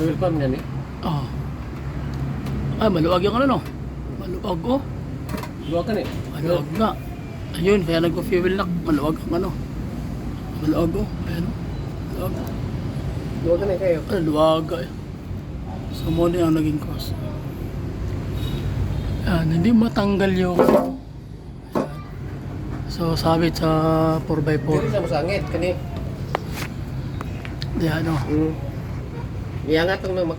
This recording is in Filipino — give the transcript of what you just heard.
Fuel pump yan eh. Oh. Ay, maluwag yung ano no? Maluwag oh. Luwag ka na eh. Maluwag nga. Ayun, kaya nagpo-fuel na. Maluwag ang ano. Maluwag oh. Ayan oh. Maluwag. Luwag ka na eh kayo. Ay, luwag ay. So, muna yung naging cause. Ayan, hindi matanggal yung... Ayan. So, sabit sa 4x4. Hindi na masangit. Kani. Ayan oh. Iyangat itong